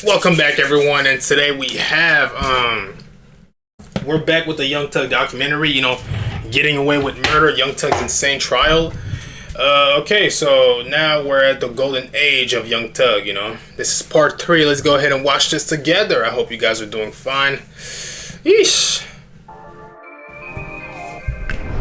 Welcome back, everyone, and today we have we're back with the Young Thug documentary. Getting Away with Murder, Young Thug's insane trial. Okay, so now we're at the golden age of Young Thug. This is part 3. Let's go ahead and watch this together. I hope you guys are doing fine. Yeesh.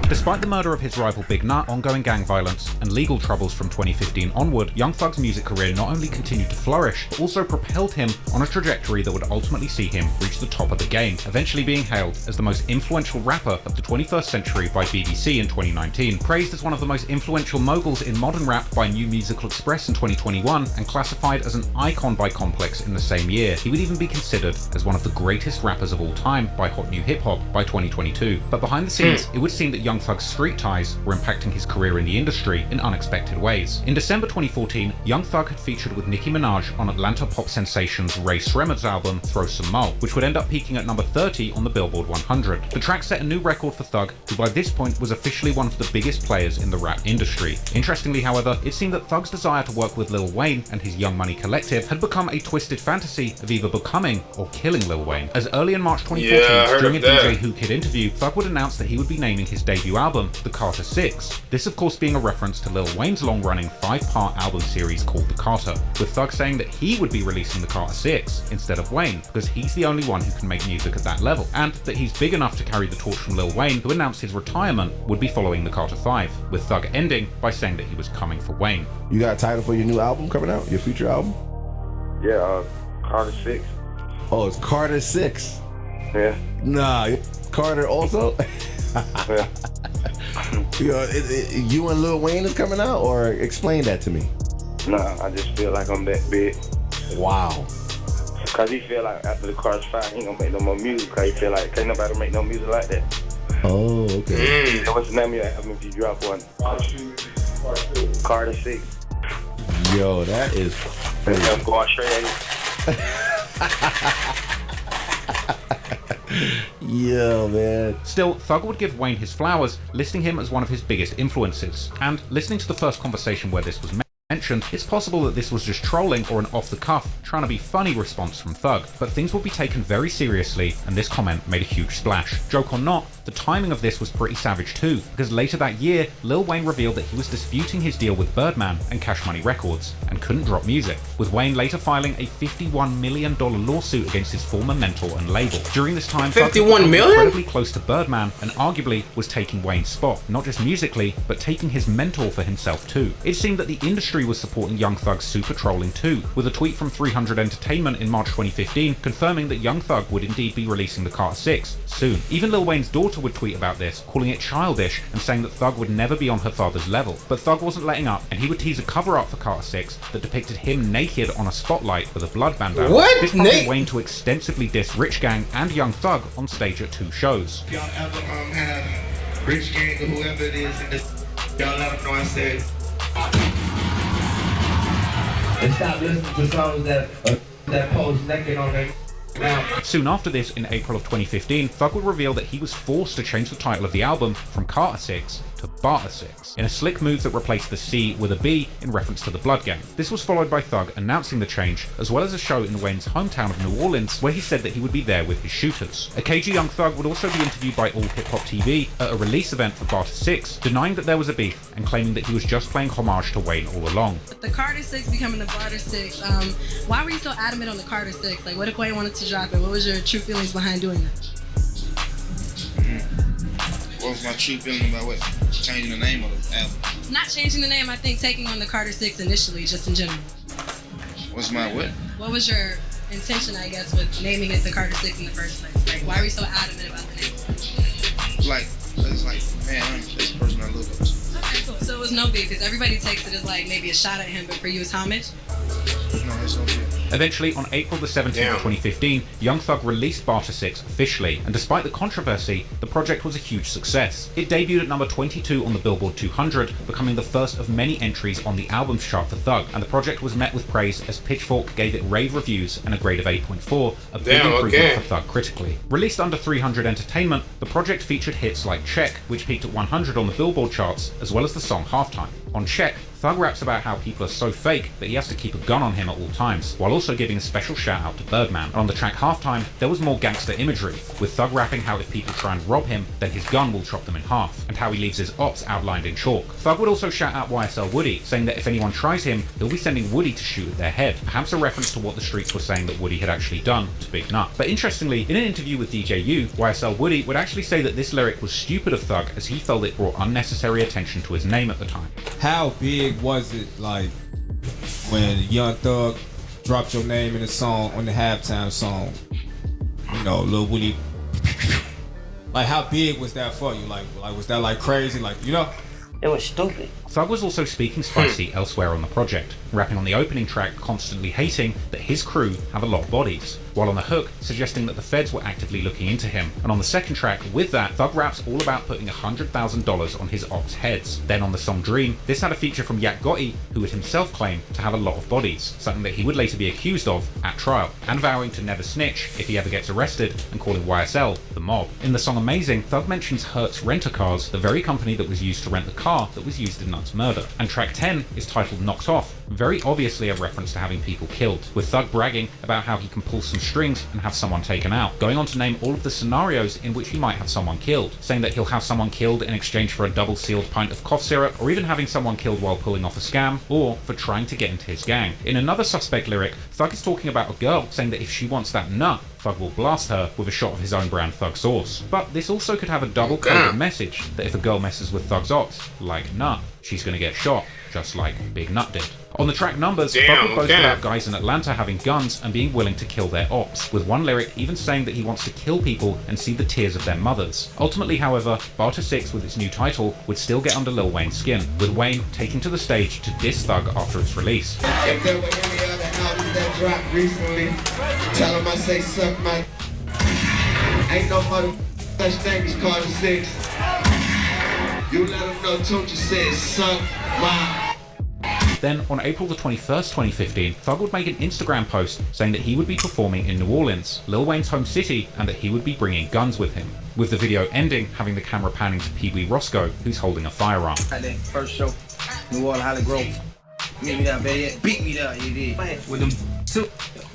Despite the murder of his rival Big Nut, ongoing gang violence, and legal troubles from 2015 onward, Young Thug's music career not only continued to flourish, but also propelled him on a trajectory that would ultimately see him reach the top of the game, eventually being hailed as the most influential rapper of the 21st century by BBC in 2019, praised as one of the most influential moguls in modern rap by New Musical Express in 2021, and classified as an icon by Complex in the same year. He would even be considered as one of the greatest rappers of all time by Hot New Hip Hop by 2022. But behind the scenes, it would seem that Young Thug's street ties were impacting his career in the industry in unexpected ways. In December 2014, Young Thug had featured with Nicki Minaj on Atlanta pop sensation's Ray Sremmurd's album Throw Some Mo, which would end up peaking at number 30 on the Billboard 100. The track set a new record for Thug, who by this point was officially one of the biggest players in the rap industry. Interestingly, however, it seemed that Thug's desire to work with Lil Wayne and his Young Money collective had become a twisted fantasy of either becoming or killing Lil Wayne. As early in March 2014, during a DJ Who Kid interview, Thug would announce that he would be naming his debut album The Carter 6. This of course being a reference to Lil Wayne's long-running 5-part album series called The Carter, with Thug saying that he would be releasing The Carter 6 instead of Wayne because he's the only one who can make music at that level, and that he's big enough to carry the torch from Lil Wayne, who announced his retirement would be following The Carter 5, with Thug ending by saying that he was coming for Wayne. You got a title for your new album coming out? Your future album? Yeah, Carter 6. Oh, it's Carter 6. Yeah. Nah, Carter also? Yeah. You and Lil Wayne is coming out, or explain that to me? Nah, I just feel like I'm that big. Wow. Cause he feel like after the Carter 5, he ain't gonna make no more music. Cause he feel like can't nobody make no music like that. Oh, okay. What's the name of your album if you drop one? Carter 6. Yo, that is crazy. I'm going straight. Yeah, man. Still, Thug would give Wayne his flowers, listing him as one of his biggest influences. And listening to the first conversation where this was mentioned, it's possible that this was just trolling or an off-the-cuff, trying to be funny response from Thug. But things will be taken very seriously, and this comment made a huge splash. Joke or not, the timing of this was pretty savage too, because later that year, Lil Wayne revealed that he was disputing his deal with Birdman and Cash Money Records, and couldn't drop music, with Wayne later filing a $51 million lawsuit against his former mentor and label. During this time, Thug was incredibly close to Birdman, and arguably was taking Wayne's spot, not just musically, but taking his mentor for himself too. It seemed that the industry was supporting Young Thug's super trolling too, with a tweet from 300 Entertainment in March 2015 confirming that Young Thug would indeed be releasing The Carter 6 soon. Even Lil Wayne's daughter would tweet about this, calling it childish and saying that Thug would never be on her father's level. But Thug wasn't letting up, and he would tease a cover art for Carter 6 that depicted him naked on a spotlight with a blood bandana. This prompted Wayne to extensively diss Rich Gang and Young Thug on stage at 2 shows. Y'all ever have Rich Gang or whoever it is in this, y'all let them know I said, and stop listening to songs that pose naked on their now. Soon after this, in April of 2015, Thug would reveal that he was forced to change the title of the album from Carter 6 to Barter 6, in a slick move that replaced the C with a B in reference to the Blood Gang. This was followed by Thug announcing the change, as well as a show in Wayne's hometown of New Orleans, where he said that he would be there with his shooters. A KG Young Thug would also be interviewed by All Hip Hop TV at a release event for Barter 6, denying that there was a beef and claiming that he was just playing homage to Wayne all along. The Carter 6 becoming the Barter 6, why were you so adamant on the Carter 6? Like, what if Wayne wanted to drop it? What was your true feelings behind doing that? What was my true feeling about what? Changing the name of the album? Not changing the name, I think taking on the Carter 6 initially, just in general. What's my what? What was your intention, I guess, with naming it the Carter 6 in the first place? Like, why were you so adamant about the name? Like, it's like, man, this person I look up to. Okay, cool. So it was no beef, because everybody takes it as like maybe a shot at him, but for you it's homage? No, it's no beef. Eventually, on April the 17th of 2015, Young Thug released Barter 6 officially, and despite the controversy, the project was a huge success. It debuted at number 22 on the Billboard 200, becoming the first of many entries on the albums chart for Thug, and the project was met with praise as Pitchfork gave it rave reviews and a grade of 8.4, a big improvement for Thug critically. Released under 300 Entertainment, the project featured hits like Check, which peaked at 100 on the Billboard charts, as well as the song Halftime. On Check, Thug raps about how people are so fake that he has to keep a gun on him at all times, while also giving a special shout out to Birdman. And on the track Halftime, there was more gangster imagery, with Thug rapping how if people try and rob him, then his gun will chop them in half, and how he leaves his ops outlined in chalk. Thug would also shout out YSL Woody, saying that if anyone tries him, he'll be sending Woody to shoot at their head, perhaps a reference to what the streets were saying that Woody had actually done to Big Nut. But interestingly, in an interview with DJU, YSL Woody would actually say that this lyric was stupid of Thug as he felt it brought unnecessary attention to his name at the time. How big was it, like, when Young Thug dropped your name in a song on the halftime song? You know, Lil Woody. Like, how big was that for you? Like was that like crazy? Like, you know? It was stupid. Thug was also speaking spicy elsewhere on the project, rapping on the opening track constantly hating that his crew have a lot of bodies, while on the hook suggesting that the feds were actively looking into him. And on the second track, with that, Thug raps all about putting $100,000 on his ops' heads. Then on the song Dream, this had a feature from Yak Gotti, who would himself claim to have a lot of bodies, something that he would later be accused of at trial, and vowing to never snitch if he ever gets arrested, and calling YSL the mob. In the song Amazing, Thug mentions Hertz Rent-A-Cars, the very company that was used to rent the car that was used in Nut's murder. And track 10 is titled Knocked Off, very obviously a reference to having people killed, with Thug bragging about how he can pull some strings and have someone taken out, going on to name all of the scenarios in which he might have someone killed, saying that he'll have someone killed in exchange for a double-sealed pint of cough syrup, or even having someone killed while pulling off a scam, or for trying to get into his gang. In another suspect lyric, Thug is talking about a girl, saying that if she wants that nut, Thug will blast her with a shot of his own brand Thug sauce. But this also could have a double-coded message that if a girl messes with Thug's ops, like Nut, she's gonna get shot, just like Big Nut did. On the track Numbers, Thug would boast about guys in Atlanta having guns and being willing to kill their ops, with one lyric even saying that he wants to kill people and see the tears of their mothers. Ultimately, however, Barter 6 with its new title would still get under Lil Wayne's skin, with Wayne taking to the stage to diss Thug after its release. If there were any other albums that dropped recently, tell them I say suck my ain't no mother such thing as Carter 6. You let them know Tunchi said suck my. Then, on April the 21st, 2015, Thug would make an Instagram post saying that he would be performing in New Orleans, Lil Wayne's home city, and that he would be bringing guns with him, with the video ending having the camera panning to Pee Wee Roscoe, who's holding a firearm. First show, New Orleans, Holly Grove. Meet me down, baby. Beat me down, you did. With them two.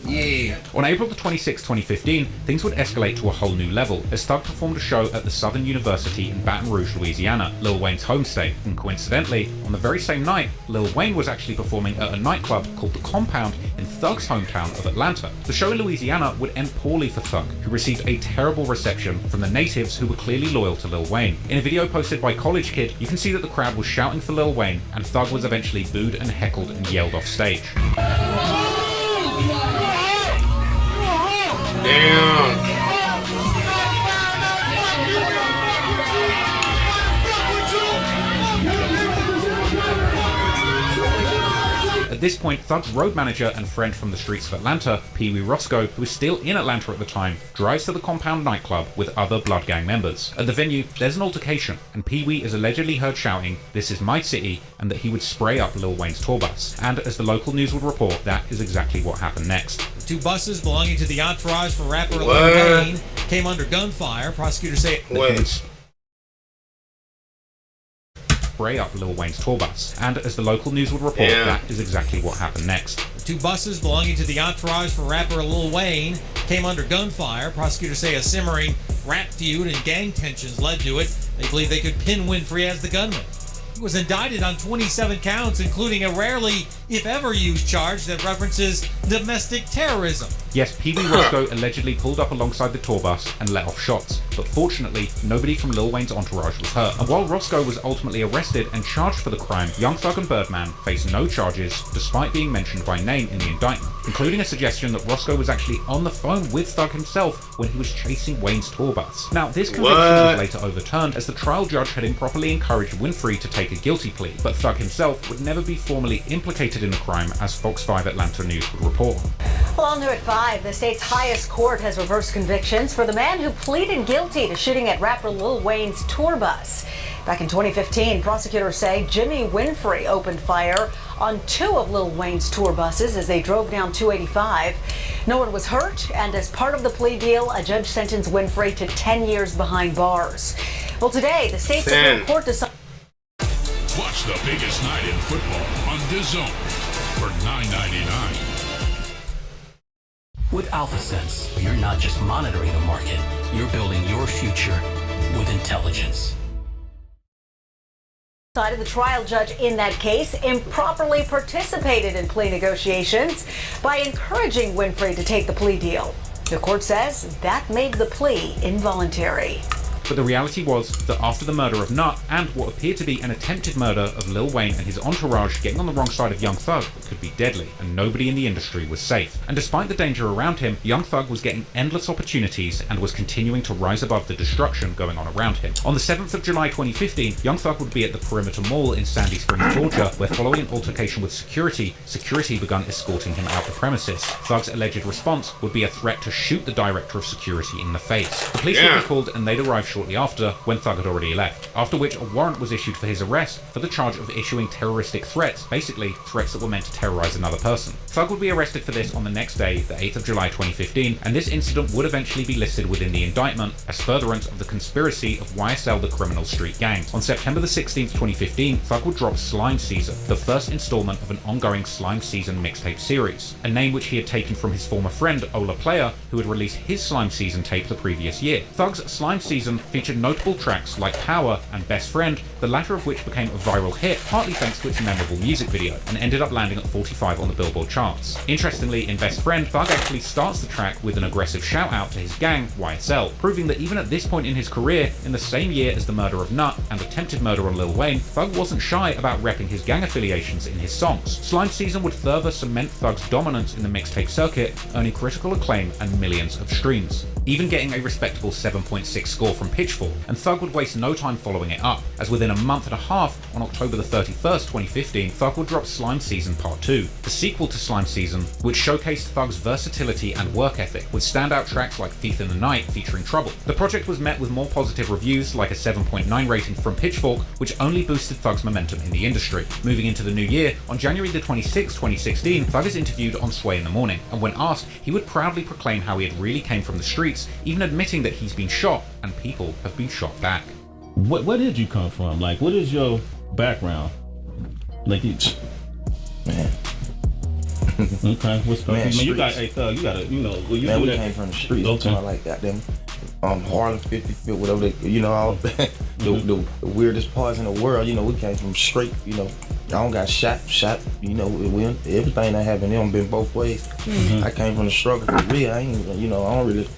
Yeah. On April the 26th, 2015, things would escalate to a whole new level as Thug performed a show at the Southern University in Baton Rouge, Louisiana, Lil Wayne's home state. And coincidentally, on the very same night, Lil Wayne was actually performing at a nightclub called The Compound in Thug's hometown of Atlanta. The show in Louisiana would end poorly for Thug, who received a terrible reception from the natives who were clearly loyal to Lil Wayne. In a video posted by College Kid, you can see that the crowd was shouting for Lil Wayne, and Thug was eventually booed and heckled and yelled off stage. Damn. At this point, Thug's road manager and friend from the streets of Atlanta, Pee Wee Roscoe, who was still in Atlanta at the time, drives to the Compound nightclub with other Blood Gang members. At the venue, there's an altercation, and Pee Wee is allegedly heard shouting, "This is my city," and that he would spray up Lil Wayne's tour bus. And as the local news would report, that is exactly what happened next. Two buses belonging to the entourage for rapper Lil Wayne came under gunfire. Prosecutors say spray up Lil Wayne's tour bus. And as the local news would report, that is exactly what happened next. Two buses belonging to the entourage for rapper Lil Wayne came under gunfire. Prosecutors say a simmering rap feud and gang tensions led to it. They believe they could pin Winfrey as the gunman. He was indicted on 27 counts, including a rarely, if ever, used charge that references domestic terrorism. Yes, Pee Wee Roscoe allegedly pulled up alongside the tour bus and let off shots, but fortunately, nobody from Lil Wayne's entourage was hurt. And while Roscoe was ultimately arrested and charged for the crime, Young Thug and Birdman faced no charges, despite being mentioned by name in the indictment, including a suggestion that Roscoe was actually on the phone with Thug himself when he was chasing Wayne's tour bus. Now, this conviction was later overturned as the trial judge had improperly encouraged Winfrey to take a guilty plea, but Thug himself would never be formally implicated in the crime, as Fox 5 Atlanta News would report. Well, on to at 5, the state's highest court has reversed convictions for the man who pleaded guilty to shooting at rapper Lil Wayne's tour bus. Back in 2015, prosecutors say Jimmy Winfrey opened fire on 2 of Lil Wayne's tour buses as they drove down 285. No one was hurt, and as part of the plea deal, a judge sentenced Winfrey to 10 years behind bars. Well, today, the state's Supreme Court decided... Watch Watch the biggest night in football on DAZN for $9.99. With AlphaSense, you're not just monitoring the market, you're building your future with intelligence. The trial judge in that case improperly participated in plea negotiations by encouraging Winfrey to take the plea deal. The court says that made the plea involuntary. But the reality was that after the murder of Nut and what appeared to be an attempted murder of Lil Wayne and his entourage, getting on the wrong side of Young Thug could be deadly, and nobody in the industry was safe. And despite the danger around him, Young Thug was getting endless opportunities and was continuing to rise above the destruction going on around him. On the 7th of July 2015, Young Thug would be at the Perimeter Mall in Sandy Springs, Georgia, where following an altercation with security began escorting him out the premises. Thug's alleged response would be a threat to shoot the director of security in the face. The police would be called and they'd arrive shortly after, when Thug had already left, after which a warrant was issued for his arrest for the charge of issuing terroristic threats, basically threats that were meant to terrorize another person. Thug would be arrested for this on the next day, the 8th of July 2015, and this incident would eventually be listed within the indictment as furtherance of the conspiracy of YSL, the criminal street gang. On September the 16th, 2015, Thug would drop Slime Season, the first installment of an ongoing Slime Season mixtape series, a name which he had taken from his former friend Ola Player, who had released his Slime Season tape the previous year. Thug's Slime Season featured notable tracks like Power and Best Friend, the latter of which became a viral hit, partly thanks to its memorable music video, and ended up landing at 45 on the Billboard charts. Interestingly, in Best Friend, Thug actually starts the track with an aggressive shout out to his gang, YSL, proving that even at this point in his career, in the same year as the murder of Nut and attempted murder on Lil Wayne, Thug wasn't shy about repping his gang affiliations in his songs. Slime Season would further cement Thug's dominance in the mixtape circuit, earning critical acclaim and millions of streams, even getting a respectable 7.6 score from Pitchfork, and Thug would waste no time following it up, as within a month and a half, on October the 31st, 2015, Thug would drop Slime Season Part 2, the sequel to Slime Season, which showcased Thug's versatility and work ethic, with standout tracks like Thief in the Night featuring Trouble. The project was met with more positive reviews, like a 7.9 rating from Pitchfork, which only boosted Thug's momentum in the industry. Moving into the new year, on January the 26th, 2016, Thug is interviewed on Sway in the Morning, and when asked, he would proudly proclaim how he had really came from the streets, even admitting that he's been shot and people have been shot back. Where did you come from? Like, what is your background? Like, man. Okay, what's going on? Man, you got, hey, Thug, you gotta, you know, you man, we came from the streets. Okay. Like goddamn, Harlem 55th, whatever they, you know, all the weirdest parts in the world. You know, we came from straight. You know, I don't got shot. You know, everything that happened, it don't been both ways. Mm-hmm. I came from the struggle for real. I ain't, you know, I don't really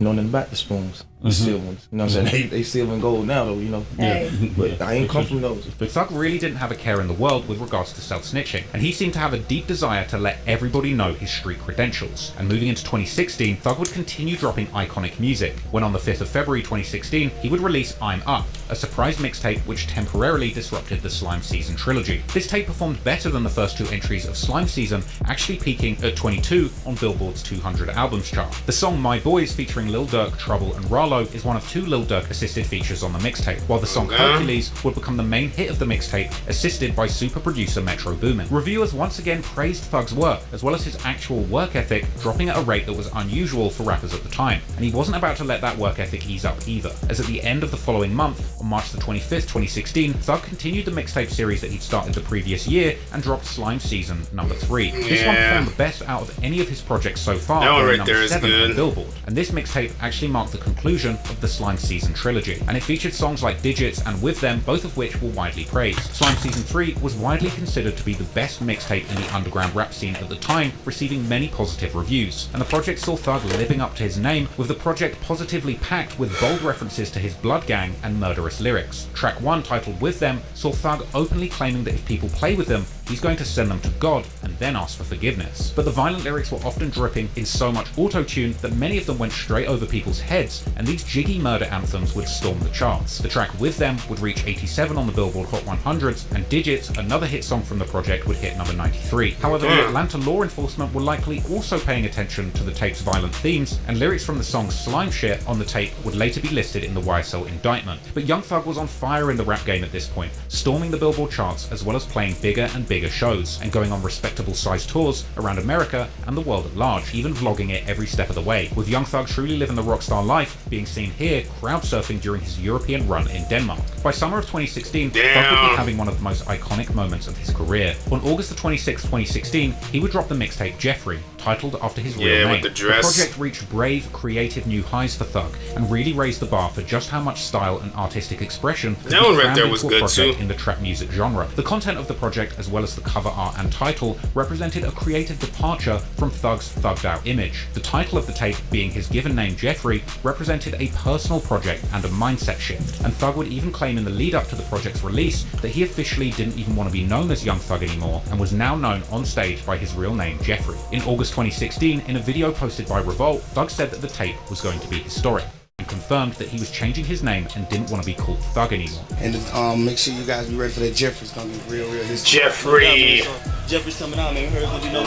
know nothing about the spoons. The silver ones. You know what I'm saying? They silver and gold now though, you know. Hey. But I ain't come from those. But Thug really didn't have a care in the world with regards to self-snitching, and he seemed to have a deep desire to let everybody know his street credentials. And moving into 2016, Thug would continue dropping iconic music, when on the 5th of February 2016, he would release I'm Up, a surprise mixtape which temporarily disrupted the Slime Season trilogy. This tape performed better than the first two entries of Slime Season, actually peaking at 22 on Billboard's 200 albums chart. The song My Boys featuring Lil Durk, Trouble and Rallo is one of two Lil Durk assisted features on the mixtape, while the song Hercules would become the main hit of the mixtape, assisted by super producer Metro Boomin. Reviewers once again praised Thug's work, as well as his actual work ethic, dropping at a rate that was unusual for rappers at the time, and he wasn't about to let that work ethic ease up either, as at the end of the following month, on March the 25th, 2016, Thug continued the mixtape series that he'd started the previous year and dropped Slime Season number 3. This one performed the best out of any of his projects so far, going number 7 on Billboard, and this mixtape actually marked the conclusion of the Slime Season trilogy, and it featured songs like Digits and With Them, both of which were widely praised. Slime Season 3 was widely considered to be the best mixtape in the underground rap scene at the time, receiving many positive reviews, and the project saw Thug living up to his name, with the project positively packed with bold references to his blood gang and murderous lyrics. Track 1, titled With Them, saw Thug openly claiming that if people play with him, he's going to send them to God and then ask for forgiveness. But the violent lyrics were often dripping in so much auto-tune that many of them went straight over people's heads, and these jiggy murder anthems would storm the charts. The track With Them would reach 87 on the Billboard Hot 100s, and Digits, another hit song from the project, would hit number 93. However, the Atlanta law enforcement were likely also paying attention to the tape's violent themes, and lyrics from the song Slime Shit on the tape would later be listed in the YSL indictment. But Young Thug was on fire in the rap game at this point, storming the Billboard charts as well as playing bigger and bigger bigger shows, and going on respectable sized tours around America and the world at large, even vlogging it every step of the way, with Young Thug truly living the rockstar life, being seen here crowd surfing during his European run in Denmark. By summer of 2016, Thug would be having one of the most iconic moments of his career. On August the 26th, 2016, he would drop the mixtape Jeffrey, titled after his real name. With the dress. The project reached brave, creative new highs for Thug, and really raised the bar for just how much style and artistic expression that one right there was good too. In the trap music genre. The content of the project, as well as the cover art and title, represented a creative departure from Thug's thugged out image. The title of the tape, being his given name Jeffrey, represented a personal project and a mindset shift, and Thug would even claim in the lead up to the project's release that he officially didn't even want to be known as Young Thug anymore, and was now known on stage by his real name Jeffrey. In August 2016, in a video posted by Revolt, Thug said that the tape was going to be historic, and confirmed that he was changing his name and didn't want to be called Thug anymore. And make sure you guys be ready for that. Jeffrey's gonna be real history. Jeffrey. Jeffrey's coming out, man.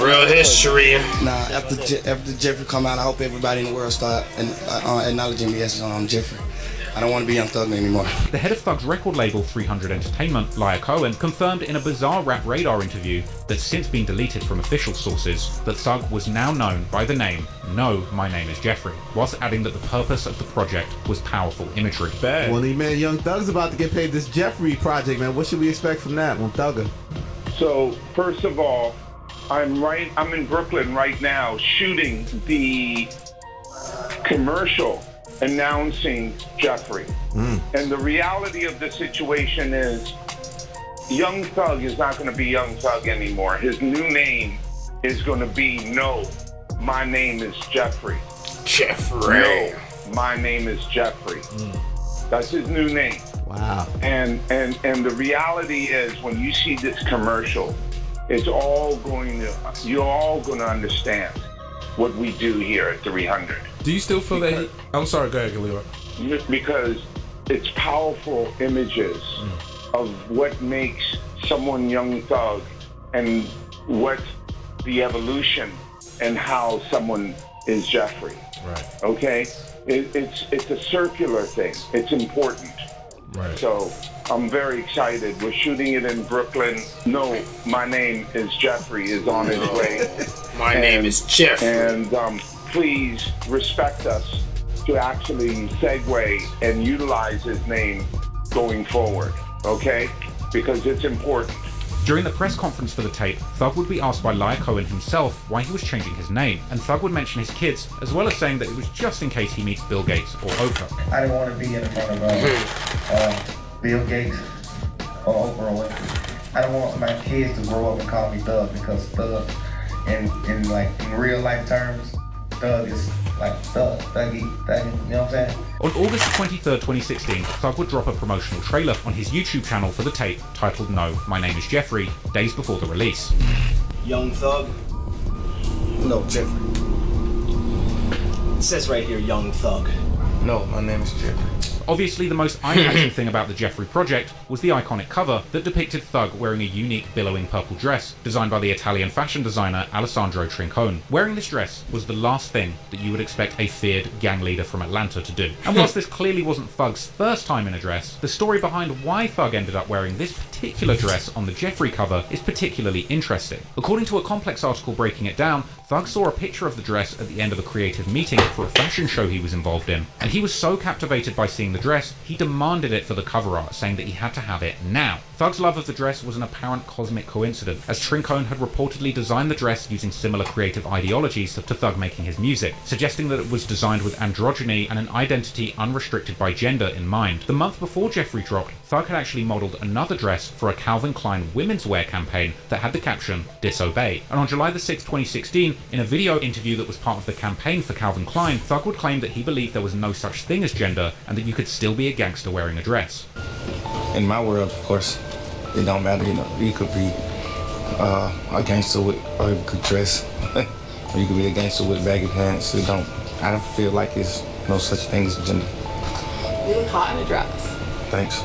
Real history. Nah, after Jeffrey come out, I hope everybody in the world start acknowledging me as Jeffrey. I don't want to be Young Thug anymore. The head of Thug's record label 300 Entertainment, Lyle Cohen, confirmed in a bizarre Rap Radar interview that's since been deleted from official sources that Thug was now known by the name No, My Name is Jeffrey, whilst adding that the purpose of the project was powerful imagery. Well, man, Young Thug's about to get paid this Jeffrey project, man. What should we expect from that, Thugger? So, first of all, I'm in Brooklyn right now shooting the commercial announcing Jeffrey. And the reality of the situation is Young Thug is not going to be Young Thug anymore. His new name is going to be No, My Name is Jeffrey. Jeffrey. No, My Name is Jeffrey. That's his new name. Wow. And the reality is when you see this commercial, you're all going to understand what we do here at 300. Do you still feel that I'm sorry, go ahead, Galileo. Because it's powerful images of what makes someone Young Thug and what the evolution and how someone is Jeffrey. Right. Okay? It's a circular thing. It's important. Right. So I'm very excited. We're shooting it in Brooklyn. No, My Name is Jeffrey is on its way. My name is Jeffrey. And please respect us to actually segue and utilize his name going forward, okay? Because it's important. During the press conference for the tape, Thug would be asked by Lyle Cohen himself why he was changing his name, and Thug would mention his kids, as well as saying that it was just in case he meets Bill Gates or Oprah. I didn't want to be in front of Bill Gates or Oprah Winfrey. I don't want my kids to grow up and call me Thug, because Thug, in real life terms, Thug is like thuggy, you know what I'm saying? On August 23rd, 2016, Thug would drop a promotional trailer on his YouTube channel for the tape titled No, My Name is Jeffrey, days before the release. Young Thug? No, Jeffrey. It says right here, Young Thug. No, my name is Jeffrey. Obviously, the most eye-catching thing about the Jeffrey project was the iconic cover that depicted Thug wearing a unique billowing purple dress designed by the Italian fashion designer Alessandro Trincone. Wearing this dress was the last thing that you would expect a feared gang leader from Atlanta to do. And whilst this clearly wasn't Thug's first time in a dress, the story behind why Thug ended up wearing this particular dress on the Jeffrey cover is particularly interesting. According to a Complex article breaking it down, Thug saw a picture of the dress at the end of a creative meeting for a fashion show he was involved in, and he was so captivated by seeing the dress, he demanded it for the cover art, saying that he had to have it now. Thug's love of the dress was an apparent cosmic coincidence, as Trincone had reportedly designed the dress using similar creative ideologies to Thug making his music, suggesting that it was designed with androgyny and an identity unrestricted by gender in mind. The month before Jeffrey dropped, Thug had actually modelled another dress for a Calvin Klein women's wear campaign that had the caption, Disobey. And on July the 6th, 2016, in a video interview that was part of the campaign for Calvin Klein, Thug would claim that he believed there was no such thing as gender and that you could still be a gangster wearing a dress. In my world, of course, it don't matter, you could be a gangster with a good dress, or you could be a gangster with baggy pants. I don't feel like it's no such thing as gender. You look hot in a dress. Thanks.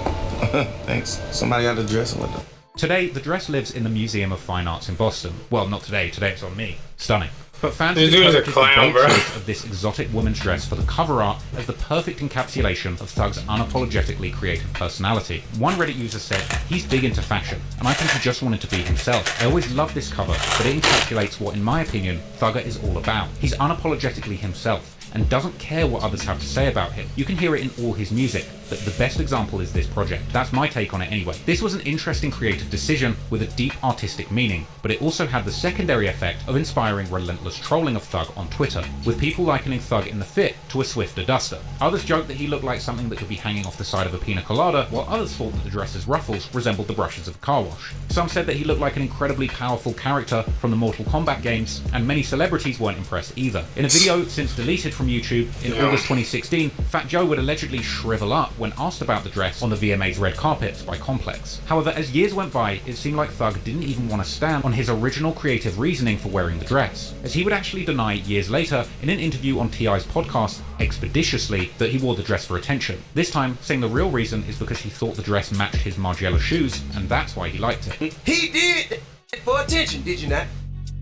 Thanks. Somebody got a dress with them. Today, the dress lives in the Museum of Fine Arts in Boston. Well, not today. Today it's on me. Stunning. But fans This dude is a interpreted clown, the bro. bold choice of this exotic woman's dress for the cover art as the perfect encapsulation of Thug's unapologetically creative personality. One Reddit user said, "He's big into fashion, and I think he just wanted to be himself. I always loved this cover, but it encapsulates what, in my opinion, Thugger is all about. He's unapologetically himself, and doesn't care what others have to say about him. You can hear it in all his music, but the best example is this project. That's my take on it anyway. This was an interesting creative decision with a deep artistic meaning, but it also had the secondary effect of inspiring relentless trolling of Thug on Twitter, with people likening Thug in the fit to a Swifter duster. Others joked that he looked like something that could be hanging off the side of a pina colada, while others thought that the dress's ruffles resembled the brushes of a car wash. Some said that he looked like an incredibly powerful character from the Mortal Kombat games, and many celebrities weren't impressed either. In a video since deleted from YouTube in August 2016, Fat Joe would allegedly shrivel up when asked about the dress on the VMA's red carpets by Complex. However, as years went by, it seemed like Thug didn't even want to stand on his original creative reasoning for wearing the dress, as he would actually deny years later in an interview on T.I.'s podcast, Expeditiously, that he wore the dress for attention. This time, saying the real reason is because he thought the dress matched his Margiela shoes, and that's why he liked it. He did it for attention, did you not?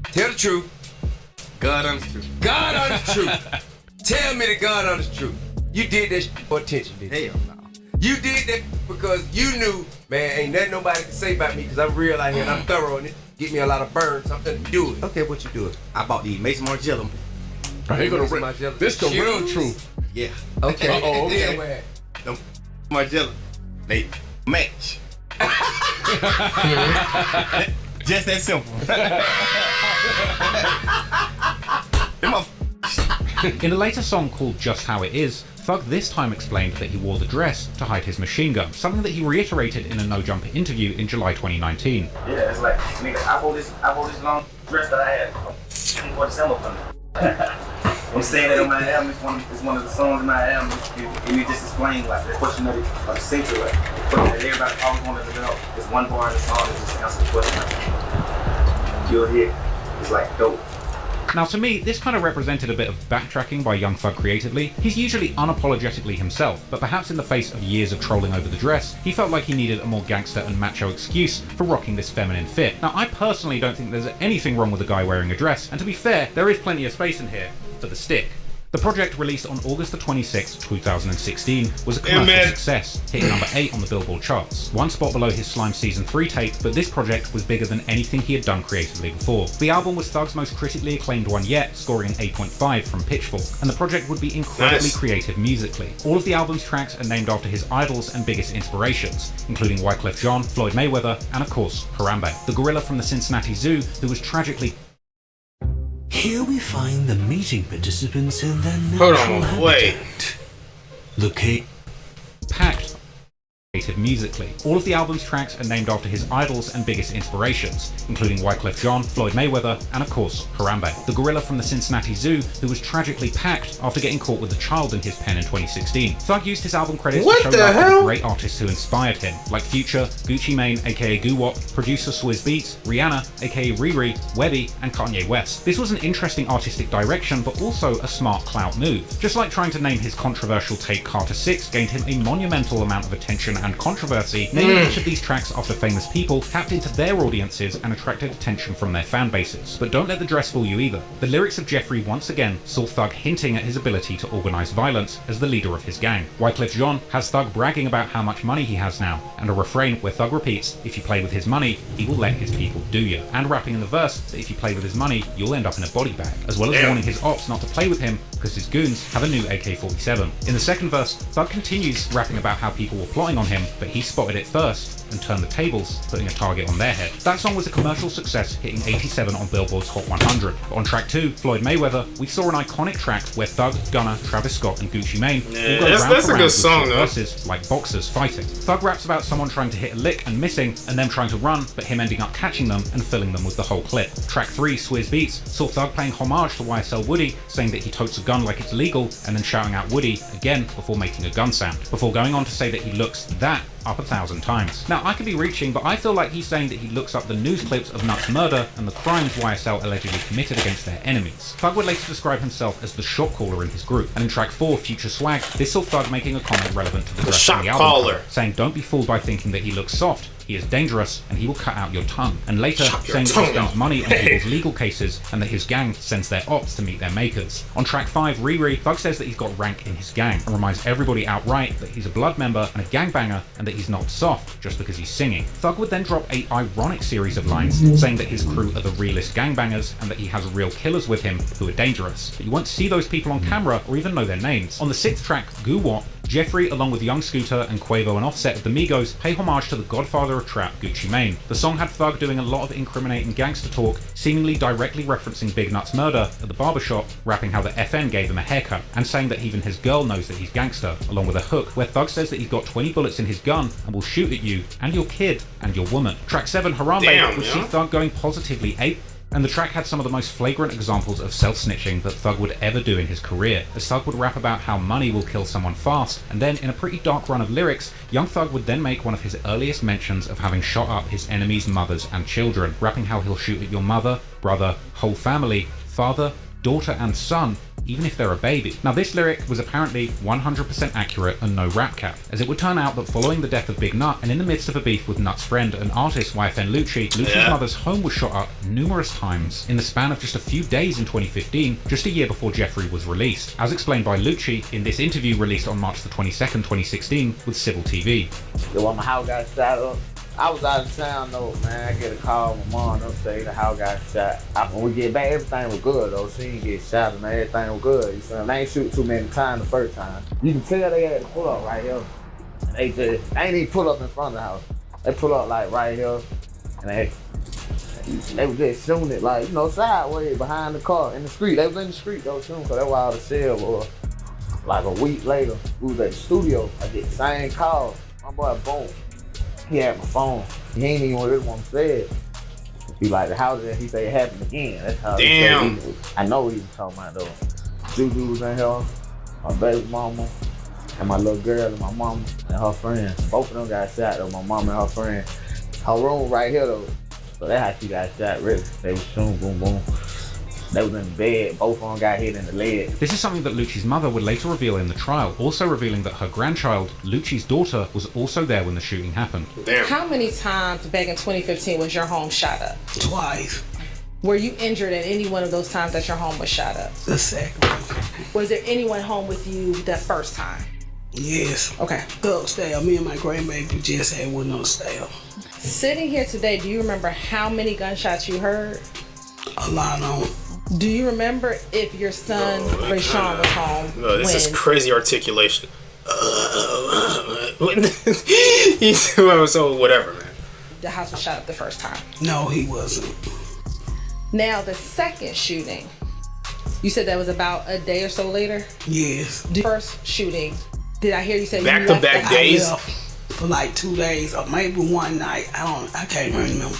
Tell the truth. God honest truth. God honest truth. Tell me the God honest truth. You did that for attention, did you? Hell no. You did that because you knew, man, ain't nothing nobody can say about me because I'm real out here and I'm thorough and it get me a lot of burns. I'm finna do it. Okay, what you doing? I bought these Mason Margiela. He gonna this the real truth. Yeah. Okay. Uh-oh, okay. Then them Margiela, they match. Just that simple. In a later song called Just How It Is, Thug this time explained that he wore the dress to hide his machine gun, something that he reiterated in a No Jumper interview in July 2019. Yeah, it's like, nigga, I wore this long dress that I had for December for me. I'm saying that on my album, it's one of the songs in my album, and it just explains like the question of the century, like the question that everybody always wanted to know. It's one bar in the song that just answers the question. You'll hear, it's like dope. Now to me, this kind of represented a bit of backtracking by Young Thug creatively. He's usually unapologetically himself, but perhaps in the face of years of trolling over the dress, he felt like he needed a more gangster and macho excuse for rocking this feminine fit. Now I personally don't think there's anything wrong with a guy wearing a dress, and to be fair, there is plenty of space in here for the stick. The project, released on August the 26th, 2016, was a commercial success, hitting number 8 on the Billboard charts. One spot below his Slime Season 3 tape, but this project was bigger than anything he had done creatively before. The album was Thug's most critically acclaimed one yet, scoring an 8.5 from Pitchfork, and the project would be incredibly creative musically. All of the album's tracks are named after his idols and biggest inspirations, including Wyclef Jean, Floyd Mayweather, and of course, Harambe, the gorilla from the Cincinnati Zoo who was tragically... Here we find the meeting participants in their natural habitat. The cave packed creative musically. All of the album's tracks are named after his idols and biggest inspirations, including Wyclef Jean, Floyd Mayweather, and of course, Harambe, the gorilla from the Cincinnati Zoo who was tragically packed after getting caught with a child in his pen in 2016. Thug used his album credits to show love to the great artists who inspired him, like Future, Gucci Mane aka Guwop, producer Swizz Beatz, Rihanna aka Riri, Webby, and Kanye West. This was an interesting artistic direction, but also a smart clout move. Just like trying to name his controversial take Carter 6 gained him a monumental amount of attention and controversy, naming each of these tracks after famous people tapped into their audiences and attracted attention from their fan bases. But don't let the dress fool you either. The lyrics of Jeffrey once again saw Thug hinting at his ability to organise violence as the leader of his gang. Wyclef Jean has Thug bragging about how much money he has now, and a refrain where Thug repeats, if you play with his money, he will let his people do you, and rapping in the verse that if you play with his money, you'll end up in a body bag, as well as warning his ops not to play with him because his goons have a new AK-47. In the second verse, Thug continues rapping about how people were plotting on him, but he spotted it first and turned the tables, putting a target on their head. That song was a commercial success, hitting 87 on Billboard's Hot 100. But on track 2, Floyd Mayweather, we saw an iconic track where Thug, Gunna, Travis Scott, and Gucci Mane all go that's a good song, though. Verses like boxers fighting. Thug raps about someone trying to hit a lick and missing, and them trying to run, but him ending up catching them and filling them with the whole clip. Track 3, Swizz Beatz, saw Thug paying homage to YSL Woody, saying that he totes a gun like it's legal, and then shouting out Woody again before making a gun sound, before going on to say that he looks that up 1,000 times. Now, I could be reaching, but I feel like he's saying that he looks up the news clips of Nuts' murder and the crimes YSL allegedly committed against their enemies. Thug would later describe himself as the shot caller in his group, and in track 4, Future Swag, this saw Thug making a comment relevant to the dress on the album cover, saying don't be fooled by thinking that he looks soft, he is dangerous and he will cut out your tongue. And later, Chop your saying that tongue he spends off. money on people's legal cases and that his gang sends their ops to meet their makers. On track 5, Riri, Thug says that he's got rank in his gang and reminds everybody outright that he's a blood member and a gangbanger and that he's not soft just because he's singing. Thug would then drop a ironic series of lines saying that his crew are the realest gangbangers and that he has real killers with him who are dangerous. But you won't see those people on camera or even know their names. On the 6th track, Goo What, Jeffrey, along with Young Scooter and Quavo and Offset of the Migos, pay homage to the godfather of trap, Gucci Mane. The song had Thug doing a lot of incriminating gangster talk, seemingly directly referencing Big Nut's murder at the barbershop, rapping how the FN gave him a haircut, and saying that even his girl knows that he's gangster, along with a hook where Thug says that he's got 20 bullets in his gun and will shoot at you and your kid and your woman. Track 7, Harambe, would see Thug going positively ape, and the track had some of the most flagrant examples of self-snitching that Thug would ever do in his career, as Thug would rap about how money will kill someone fast, and then in a pretty dark run of lyrics, Young Thug would then make one of his earliest mentions of having shot up his enemies' mothers and children, rapping how he'll shoot at your mother, brother, whole family, father, daughter and son, even if they're a baby. Now this lyric was apparently 100% accurate and no rap cap, as it would turn out that following the death of Big Nut and in the midst of a beef with Nut's friend and artist YFN Lucci's mother's home was shot up numerous times in the span of just a few days in 2015, just a year before Jeffrey was released, as explained by Lucci in this interview released on March the 22nd, 2016 with Civil TV. When my house got shot up, I was out of town though, man. I get a call, my mom upstairs, the house got shot. When we get back, everything was good though. She didn't get shot and everything was good. You see, they ain't shoot too many times the first time. You can tell they had to pull up right here. They ain't even pull up in front of the house. They pull up like right here, and they was just shooting it like, you know, sideways behind the car in the street. They was in the street though shooting, cause that's why all the shell was. Like a week later, we was at the studio. I get the same call. My boy, boom. He had my phone. He ain't even really want to say it. He like, how did he say it happened again? That's how Damn. I know what he was talking about though. Juju was in here, my baby mama, and my little girl and my mama and her friend. Both of them got shot though, my mama and her friend. Her room right here though. So that's how she got shot really. They was shooting, boom, boom. They was in bed, both of them got hit in the leg. This is something that Lucci's mother would later reveal in the trial, also revealing that her grandchild, Lucci's daughter, was also there when the shooting happened. Damn. How many times back in 2015 was your home shot up? Twice. Were you injured at any one of those times that your home was shot up? The second one. Was there anyone home with you that first time? Yes. Okay. The upstairs. Me and my grandbaby just had one upstairs. Sitting here today, do you remember how many gunshots you heard? A lot on. Do you remember if your son, Rayshawn, was home? No, this is crazy articulation. So whatever, man. The house was shot up the first time? No, he wasn't. Now, the second shooting, you said that was about a day or so later? Yes. The first shooting, did I hear you say back you to left back the days? house? For like 2 days or maybe one night. I can't remember.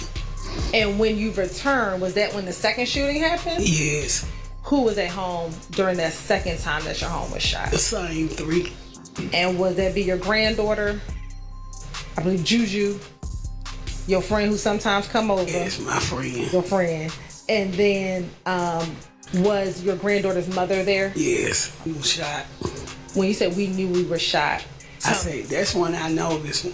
And when you returned, was that when the second shooting happened? Yes. Who was at home during that second time that your home was shot? The same 3. And would that be your granddaughter? I believe Juju, your friend who sometimes come over. Yes, my friend. Your friend. And then was your granddaughter's mother there? Yes, we were shot. When you said we knew we were shot. I said, that's when I know this one.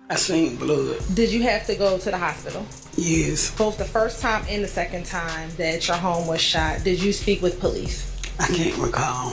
I seen blood. Did you have to go to the hospital? Yes. Both the first time and the second time that your home was shot, did you speak with police? I can't recall.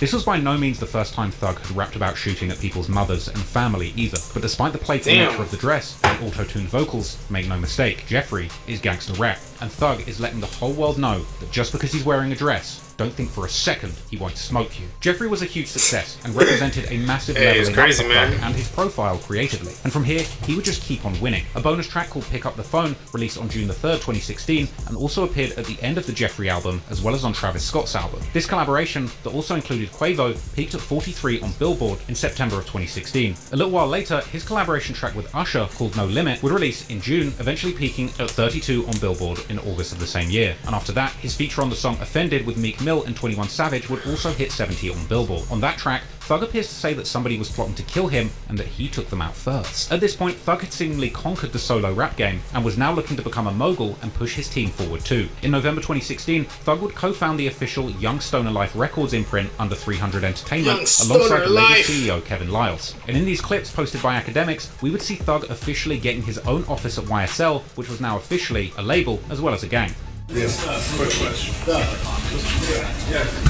This was by no means the first time Thug had rapped about shooting at people's mothers and family either, but despite the playful nature of the dress and auto-tuned vocals, make no mistake, Jeffrey is gangster rap, and Thug is letting the whole world know that just because he's wearing a dress, don't think for a second he won't smoke you. Jeffrey was a huge success and represented a massive leveling up for Thug and his profile creatively. And from here, he would just keep on winning. A bonus track called Pick Up the Phone, released on June the 3rd, 2016, and also appeared at the end of the Jeffrey album, as well as on Travis Scott's album. This collaboration, that also included Quavo, peaked at 43 on Billboard in September of 2016. A little while later, his collaboration track with Usher, called No Limit, would release in June, eventually peaking at 32 on Billboard in August of the same year. And after that, his feature on the song Offended with Meek Mill and 21 Savage would also hit 70 on Billboard. On that track, Thug appears to say that somebody was plotting to kill him and that he took them out first. At this point, Thug had seemingly conquered the solo rap game and was now looking to become a mogul and push his team forward too. In November 2016, Thug would co-found the official Young Stoner Life Records imprint under 300 Entertainment alongside the label CEO Kevin Liles. And in these clips posted by academics, we would see Thug officially getting his own office at YSL, which was now officially a label as well as a gang. Yes, quick question.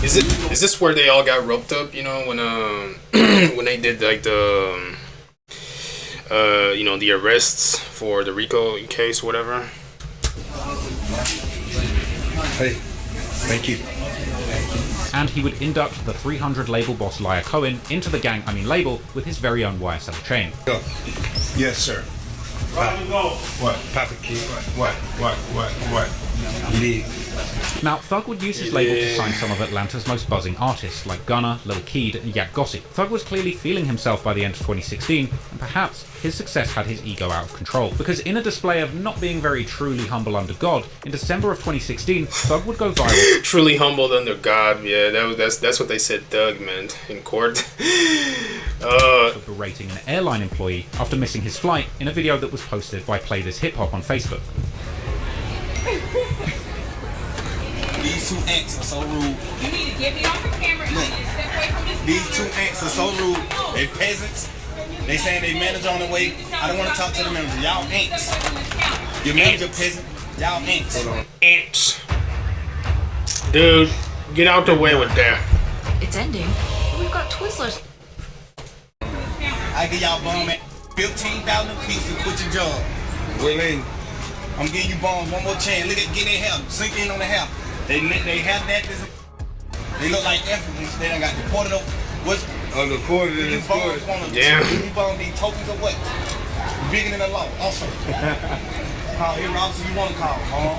Is this where they all got roped up? You know, when when they did like the you know, the arrests for the RICO case, whatever. Hey, thank you. And he would induct the 300 label boss Laya Cohen into the gang, label, with his very own YSL chain. Go. Yes, sir. What? Papa Kid. What? You did. Now, Thug would use his label to sign some of Atlanta's most buzzing artists, like Gunna, Lil Keed, and Yak Gossi. Thug was clearly feeling himself by the end of 2016, and perhaps his success had his ego out of control. Because in a display of not being very truly humble under God, in December of 2016, Thug would go viral. Truly humbled under God, yeah, that's what they said Thug meant in court. Berating an airline employee after missing his flight in a video that was posted by Play This Hip Hop on Facebook. These two ants are so rude. You need to get me off the camera and step away from this. These two ants are so rude. They peasants. They saying they manager on the way. I don't want to talk to the manager. Y'all ants. Your manager peasant. Y'all ants. Hold on. Ants. Dude, get out the way with that. It's ending. We've got Twizzlers. I give y'all bum at 15,000 a piece to quit your job. Willing. I'm giving you bombs one more chance. Look at get their hair. Sink in on the hair. They have that. They look like Africans. They done got deported over. What's deported in this court? Damn. You bombs need tokens or what? Bigger than the law. Also. Call every officer you want to call.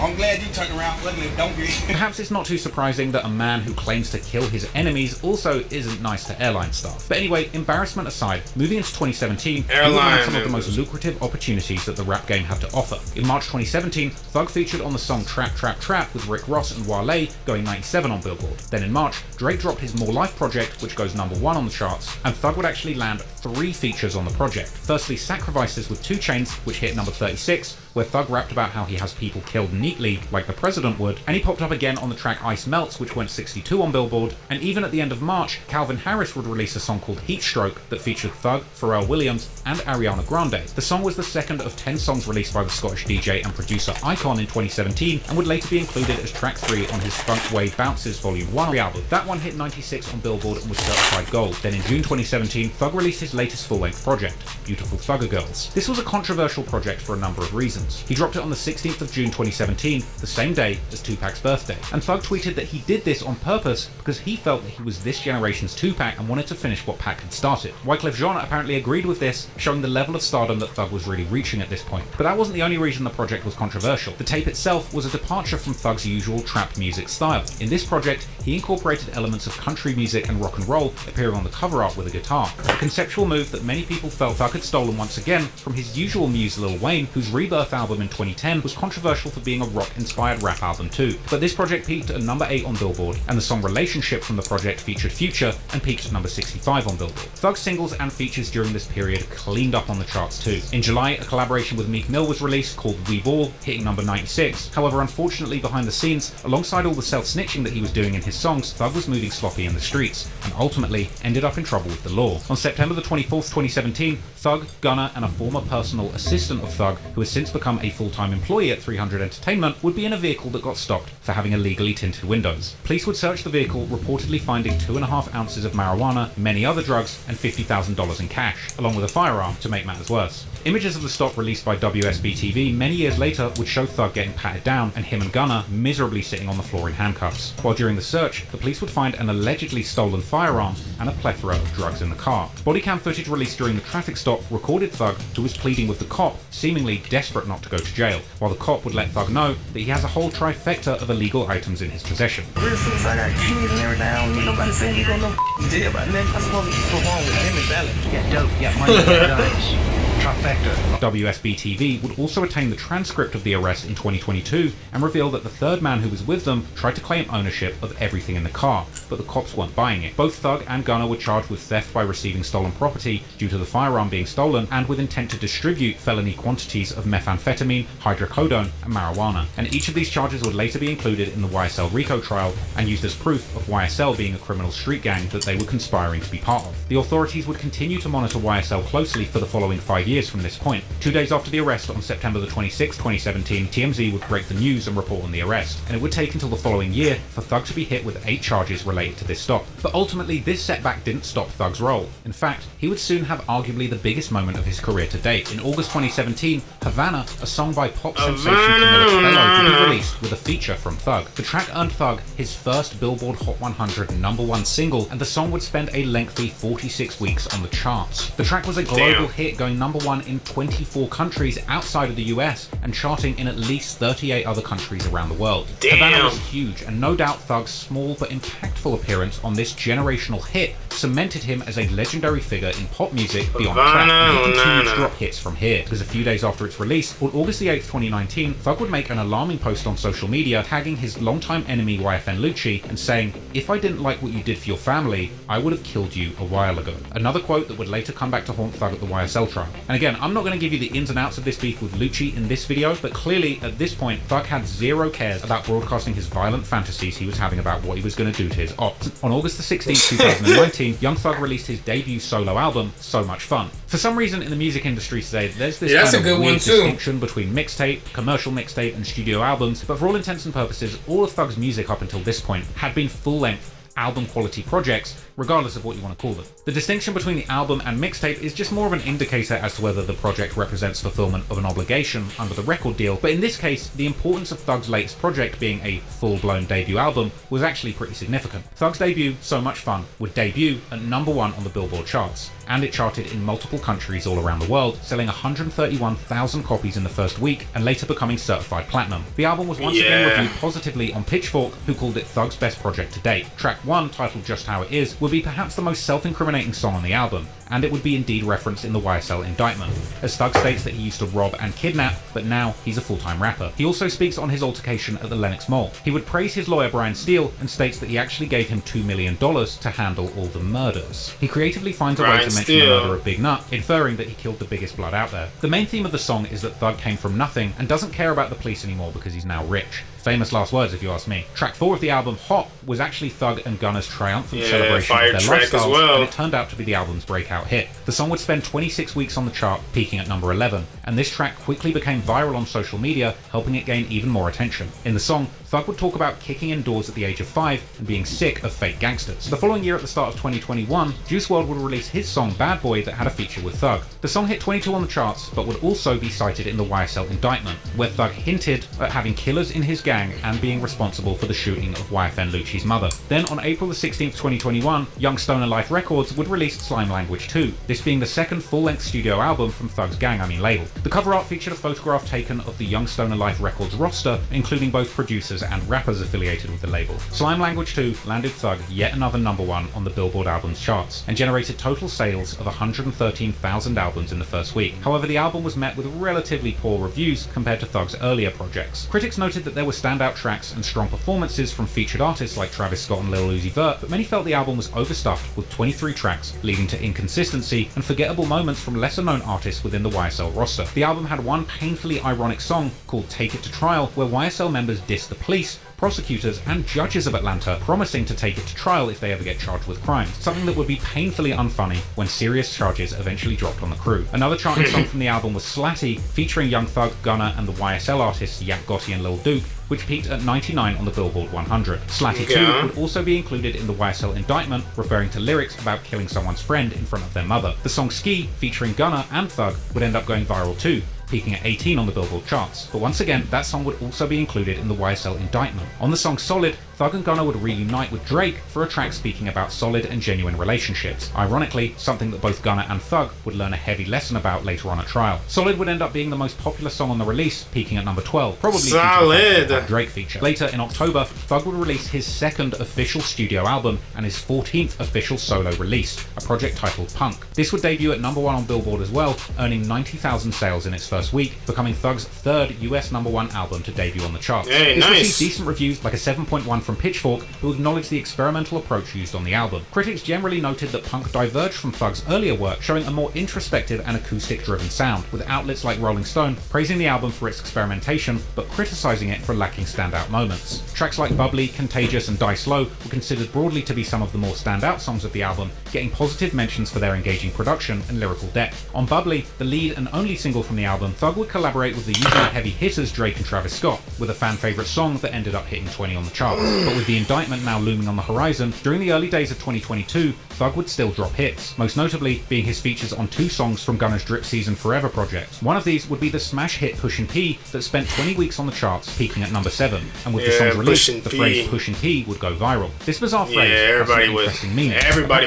I'm glad you turned around. Don't be. Perhaps it's not too surprising that a man who claims to kill his enemies also isn't nice to airline staff. But anyway, embarrassment aside, moving into 2017, he would have some of the most lucrative opportunities that the rap game had to offer. In March 2017, Thug featured on the song Trap Trap Trap with Rick Ross and Wale, going 97 on Billboard. Then in March, Drake dropped his More Life project, which goes #1 on the charts, and Thug would actually land 3 features on the project. Firstly, Sacrifices with 2 Chainz, which hit number 36, where Thug rapped about how he has people killed neatly, like the president would, and he popped up again on the track Ice Melts, which went 62 on Billboard, and even at the end of March, Calvin Harris would release a song called Heat Stroke that featured Thug, Pharrell Williams, and Ariana Grande. The song was the second of 10 songs released by the Scottish DJ and producer Icon in 2017, and would later be included as track 3 on his Funk Wave Bounces Volume 1 album. That one hit 96 on Billboard and was certified gold. Then in June 2017, Thug released his latest full-length project, Beautiful Thugger Girls. This was a controversial project for a number of reasons. He dropped it on the 16th of June 2017, the same day as Tupac's birthday. And Thug tweeted that he did this on purpose because he felt that he was this generation's Tupac and wanted to finish what Pac had started. Wyclef Jean apparently agreed with this, showing the level of stardom that Thug was really reaching at this point. But that wasn't the only reason the project was controversial. The tape itself was a departure from Thug's usual trap music style. In this project, he incorporated elements of country music and rock and roll, appearing on the cover art with a guitar. A conceptual move that many people felt Thug had stolen once again from his usual muse Lil Wayne, whose Rebirth album in 2010 was controversial for being a rock-inspired rap album too. But this project peaked at #8 on Billboard, and the song Relationship from the project featured Future and peaked at #65 on Billboard. Thug's singles and features during this period cleaned up on the charts too. In July, a collaboration with Meek Mill was released called We Ball, hitting #96. However, unfortunately behind the scenes, alongside all the self-snitching that he was doing in his songs, Thug was moving sloppy in the streets, and ultimately ended up in trouble with the law. On September the 24th, 2017, Thug, Gunna, and a former personal assistant of Thug, who has since become a full-time employee at 300 Entertainment, would be in a vehicle that got stopped for having illegally tinted windows. Police would search the vehicle, reportedly finding 2.5 ounces of marijuana, many other drugs, and $50,000 in cash, along with a firearm to make matters worse. Images of the stop released by WSB-TV many years later would show Thug getting patted down and him and Gunna miserably sitting on the floor in handcuffs. While during the search, the police would find an allegedly stolen firearm and a plethora of drugs in the car. Bodycam footage released during the traffic stop recorded Thug, who was pleading with the cop, seemingly desperate not to go to jail, while the cop would let Thug know that he has a whole trifecta of illegal items in his possession. Real since I got kids and everything, I don't need nobody saying you gonna know jail about nothing. I'm supposed to perform with Jimmy Ballard. You got dope, you got money, you got guns. trifecta. WSB-TV would also attain the transcript of the arrest in 2022 and reveal that the third man who was with them tried to claim ownership of everything in the car, but the cops weren't buying it. Both Thug and Gunner were charged with theft by receiving stolen property due to the firearm being stolen and with intent to distribute felony quantities of methamphetamine, hydrocodone, and marijuana. And each of these charges would later be included in the YSL RICO trial and used as proof of YSL being a criminal street gang that they were conspiring to be part of. The authorities would continue to monitor YSL closely for the following 5 years from this point. 2 days after the arrest, on September the 26th, 2017, TMZ would break the news and report on the arrest, and it would take until the following year for Thug to be hit with 8 charges related to this stop. But ultimately, this setback didn't stop Thug's role. In fact, he would soon have arguably the biggest moment of his career to date. In August 2017, Havana, a song by pop sensation Camila Cabello, would be released with a feature from Thug. The track earned Thug his first Billboard Hot 100 #1 single, and the song would spend a lengthy 46 weeks on the charts. The track was a global hit, going #1 in 24 countries outside of the US and charting in at least 38 other countries around the world. Havana was huge, and no doubt Thug's small but impactful appearance on this generational hit cemented him as a legendary figure in pop music beyond track, and he continued to drop hits from here, because a few days after its release, on August the 8th, 2019, Thug would make an alarming post on social media tagging his longtime enemy YFN Lucci and saying, "If I didn't like what you did for your family, I would have killed you a while ago." Another quote that would later come back to haunt Thug at the YSL trial. And again, I'm not going to give you the ins and outs of this beef with Lucci in this video, but clearly at this point, Thug had zero cares about broadcasting his violent fantasies he was having about what he was going to do to his ops. On August the 16th, 2019, Young Thug released his debut solo album, So Much Fun. For some reason in the music industry today, there's this kind of weird distinction between mixtape, commercial mixtape, and studio albums, but for all intents and purposes, all of Thug's music up until this point had been full-length, album quality projects, regardless of what you want to call them. The distinction between the album and mixtape is just more of an indicator as to whether the project represents fulfillment of an obligation under the record deal, but in this case, the importance of Thug's latest project being a full-blown debut album was actually pretty significant. Thug's debut, So Much Fun, would debut at #1 on the Billboard charts, and it charted in multiple countries all around the world, selling 131,000 copies in the first week and later becoming certified platinum. The album was once again reviewed positively on Pitchfork, who called it Thug's best project to date. Track 1, titled Just How It Is, would be perhaps the most self-incriminating song on the album, and it would be indeed referenced in the YSL indictment, as Thug states that he used to rob and kidnap, but now he's a full-time rapper. He also speaks on his altercation at the Lenox Mall. He would praise his lawyer Brian Steele and states that he actually gave him $2 million to handle all the murders. He creatively finds a way to mention the murder of Big Nut, inferring that he killed the biggest blood out there. The main theme of the song is that Thug came from nothing and doesn't care about the police anymore because he's now rich. Famous last words, if you ask me. Track 4 of the album, Hot, was actually Thug and Gunner's triumphant celebration of their lifestyles, and it turned out to be the album's breakout hit. The song would spend 26 weeks on the chart, peaking at number 11, and this track quickly became viral on social media, helping it gain even more attention. In the song, Thug would talk about kicking in doors at the age of 5 and being sick of fake gangsters. The following year, at the start of 2021, Juice WRLD would release his song Bad Boy that had a feature with Thug. The song hit 22 on the charts, but would also be cited in the YSL indictment, where Thug hinted at having killers in his gang and being responsible for the shooting of YFN Lucci's mother. Then on April the 16th, 2021, Young Stoner Life Records would release Slime Language 2, this being the second full-length studio album from Thug's gang, label. The cover art featured a photograph taken of the Young Stoner Life Records roster, including both producers and rappers affiliated with the label. Slime Language 2 landed Thug yet another #1 on the Billboard albums charts, and generated total sales of 113,000 albums in the first week. However, the album was met with relatively poor reviews compared to Thug's earlier projects. Critics noted that there were standout tracks and strong performances from featured artists like Travis Scott and Lil Uzi Vert, but many felt the album was overstuffed with 23 tracks, leading to inconsistency and forgettable moments from lesser-known artists within the YSL roster. The album had one painfully ironic song called Take It to Trial, where YSL members dissed the police, prosecutors, and judges of Atlanta, promising to take it to trial if they ever get charged with crimes, something that would be painfully unfunny when serious charges eventually dropped on the crew. Another charting song from the album was Slatty, featuring Young Thug, Gunner, and the YSL artists Yak Gotti and Lil Duke, which peaked at 99 on the Billboard 100. Slatty 2 would also be included in the YSL indictment, referring to lyrics about killing someone's friend in front of their mother. The song Ski, featuring Gunner and Thug, would end up going viral too, peaking at 18 on the Billboard charts. But once again, that song would also be included in the YSL indictment. On the song Solid, Thug and Gunna would reunite with Drake for a track speaking about solid and genuine relationships. Ironically, something that both Gunna and Thug would learn a heavy lesson about later on at trial. Solid would end up being the most popular song on the release, peaking at number 12, probably due to the Drake feature. Later in October, Thug would release his second official studio album and his 14th official solo release, a project titled Punk. This would debut at number 1 on Billboard as well, earning 90,000 sales in its first week, becoming Thug's third US number 1 album to debut on the charts. Hey, this nice. received decent reviews, like a 7.1 from Pitchfork, who acknowledged the experimental approach used on the album. Critics generally noted that Punk diverged from Thug's earlier work, showing a more introspective and acoustic-driven sound, with outlets like Rolling Stone praising the album for its experimentation, but criticizing it for lacking standout moments. Tracks like Bubbly, Contagious, and Die Slow were considered broadly to be some of the more standout songs of the album, getting positive mentions for their engaging production and lyrical depth. On Bubbly, the lead and only single from the album, Thug would collaborate with the usually heavy hitters Drake and Travis Scott, with a fan-favorite song that ended up hitting 20 on the charts. But with the indictment now looming on the horizon, during the early days of 2022, Thug would still drop hits, most notably being his features on 2 songs from Gunna's Drip Season Forever project. One of these would be the smash hit Pushin' P that spent 20 weeks on the charts, peaking at number 7, and with the song's release, the phrase Pushin' P would go viral. This bizarre phrase everybody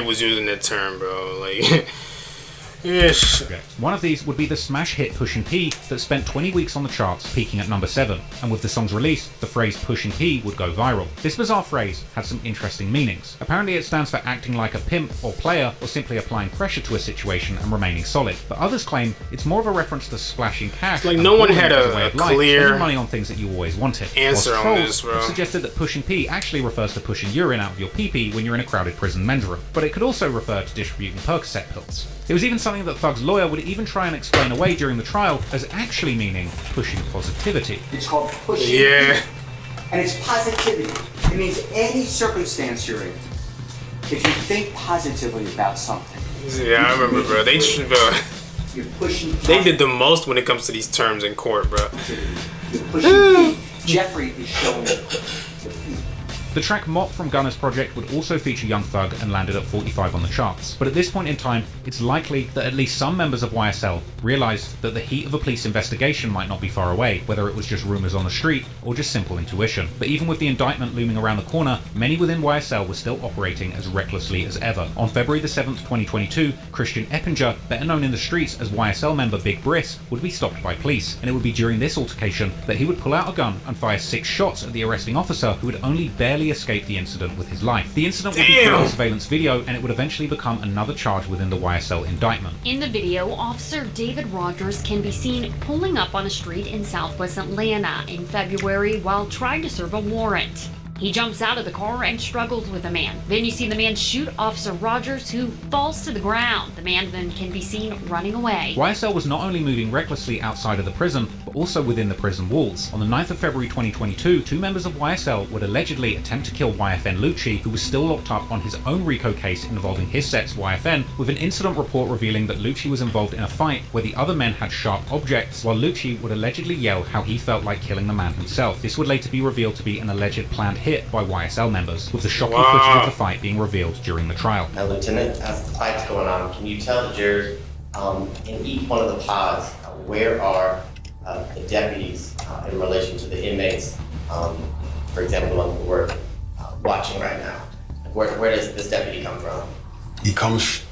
was using that term, bro. Like, yes. One of these would be the smash hit Pushin' P that spent 20 weeks on the charts, peaking at number 7, and with the song's release, the phrase Pushin' P would go viral. This bizarre phrase had some interesting meanings. Apparently it stands for acting like a pimp or player, or simply applying pressure to a situation and remaining solid. But others claim it's more of a reference to splashing cash. Like no one had a clear spending money on things that you always wanted. Answer on this, bro. Suggested that Pushin' P actually refers to pushing urine out of your pee-pee when you're in a crowded prison men's room, but it could also refer to distributing Percocet pills. It was even something that Thug's lawyer would even try and explain away during the trial as actually meaning pushing positivity. It's called pushing. Yeah. And it's positivity. It means any circumstance you're in, if you think positively about something. Yeah, I remember, bro. They you're pushing. They did the most when it comes to these terms in court, bro. You're pushing. Jeffrey is showing. The track Mop from Gunna's project would also feature Young Thug and landed at 45 on the charts. But at this point in time, it's likely that at least some members of YSL realised that the heat of a police investigation might not be far away, whether it was just rumours on the street or just simple intuition. But even with the indictment looming around the corner, many within YSL were still operating as recklessly as ever. On February the 7th, 2022, Christian Eppinger, better known in the streets as YSL member Big Briss, would be stopped by police, and it would be during this altercation that he would pull out a gun and fire 6 shots at the arresting officer, who would only barely escape the incident with his life. The incident would be put on surveillance video, and it would eventually become another charge within the YSL indictment. In the video, Officer David Rogers can be seen pulling up on a street in southwest Atlanta in February while trying to serve a warrant. He jumps out of the car and struggles with a man. Then you see the man shoot Officer Rogers, who falls to the ground. The man then can be seen running away. YSL was not only moving recklessly outside of the prison, but also within the prison walls. On the 9th of February 2022, 2 members of YSL would allegedly attempt to kill YFN Lucci, who was still locked up on his own RICO case involving his set's YFN, with an incident report revealing that Lucci was involved in a fight where the other men had sharp objects, while Lucci would allegedly yell how he felt like killing the man himself. This would later be revealed to be an alleged planned hit by YSL members, with the shocking footage of the fight being revealed during the trial. Now, Lieutenant, as the fight's going on, can you tell the jurors in each one of the pods where are the deputies in relation to the inmates, for example, the one who we're watching right now? Where does this deputy come from? He comes,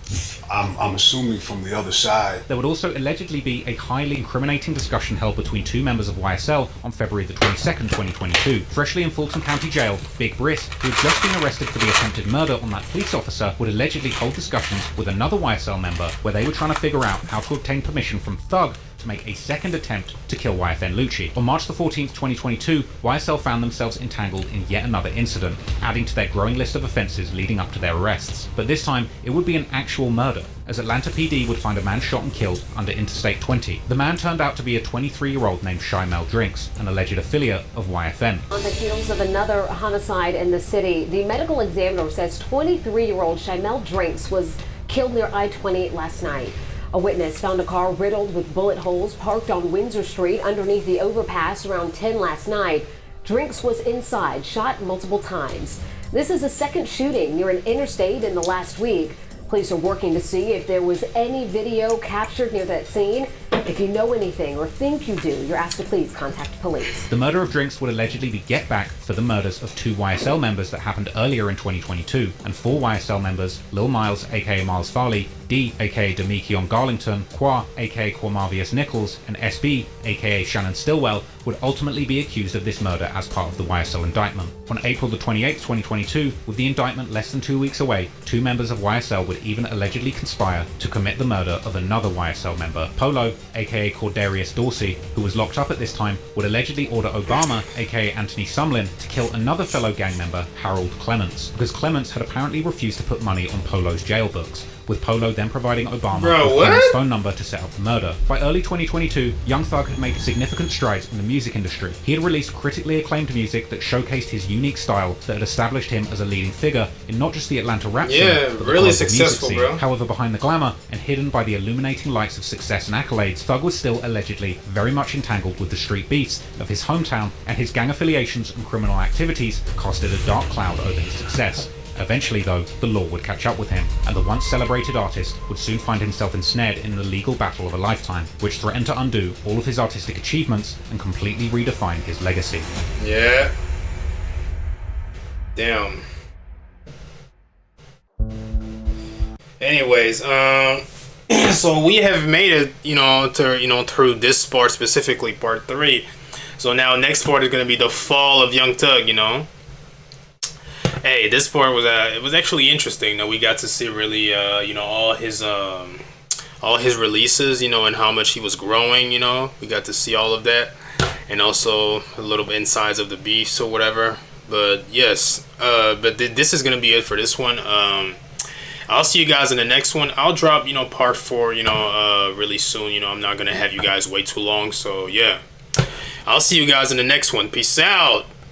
I'm assuming, from the other side. There would also allegedly be a highly incriminating discussion held between 2 members of YSL on February the 22nd, 2022. Freshly in Fulton County Jail, Big Briss, who had just been arrested for the attempted murder on that police officer, would allegedly hold discussions with another YSL member where they were trying to figure out how to obtain permission from Thug to make a second attempt to kill YFN Lucci. On March the 14th, 2022, YSL found themselves entangled in yet another incident, adding to their growing list of offences leading up to their arrests. But this time, it would be an actual murder, as Atlanta PD would find a man shot and killed under Interstate 20. The man turned out to be a 23-year-old named Shymel Drinks, an alleged affiliate of YFN. On the heels of another homicide in the city, the medical examiner says 23-year-old Shymel Drinks was killed near I-20 last night. A witness found a car riddled with bullet holes parked on Windsor Street underneath the overpass around 10 last night. Drinks was inside, shot multiple times. This is the second shooting near an interstate in the last week. Police are working to see if there was any video captured near that scene. If you know anything or think you do, you're asked to please contact police. The murder of Drinks would allegedly be get back for the murders of 2 YSL members that happened earlier in 2022, and 4 YSL members, Lil Miles, aka Miles Farley, D, aka Demekion Garlington, Qua, aka Quamarvius Nichols, and SB, aka Shannon Stillwell, would ultimately be accused of this murder as part of the YSL indictment. On April the 28th, 2022, with the indictment less than 2 weeks away, 2 members of YSL would even allegedly conspire to commit the murder of another YSL member. Polo, aka Cordarius Dorsey, who was locked up at this time, would allegedly order Obama, aka Anthony Sumlin, to kill another fellow gang member, Harold Clements, because Clements had apparently refused to put money on Polo's jail books, with Polo then providing Obama with Clements' phone number to set up the murder. By early 2022, Young Thug had made significant strides in the music industry. He had released critically acclaimed music that showcased his unique style that had established him as a leading figure in not just the Atlanta rap scene, but the really global music successful, scene. bro. However, behind the glamour and hidden by the illuminating lights of success and accolades, Thug was still allegedly very much entangled with the street beefs of his hometown, and his gang affiliations and criminal activities casted a dark cloud over his success. Eventually, though, the law would catch up with him, and the once celebrated artist would soon find himself ensnared in the legal battle of a lifetime, which threatened to undo all of his artistic achievements and completely redefine his legacy. Yeah. Damn. Anyways, so we have made it, through this part, specifically part 3. So now next part is gonna be the fall of Young Thug, Hey, this part was it was actually interesting. We got to see really all his releases, and how much he was growing. We got to see all of that, and also a little bit insides of the beefs or whatever. But yes, this is gonna be it for this one. I'll see you guys in the next one. I'll drop part 4 really soon. I'm not gonna have you guys wait too long. So yeah, I'll see you guys in the next one. Peace out.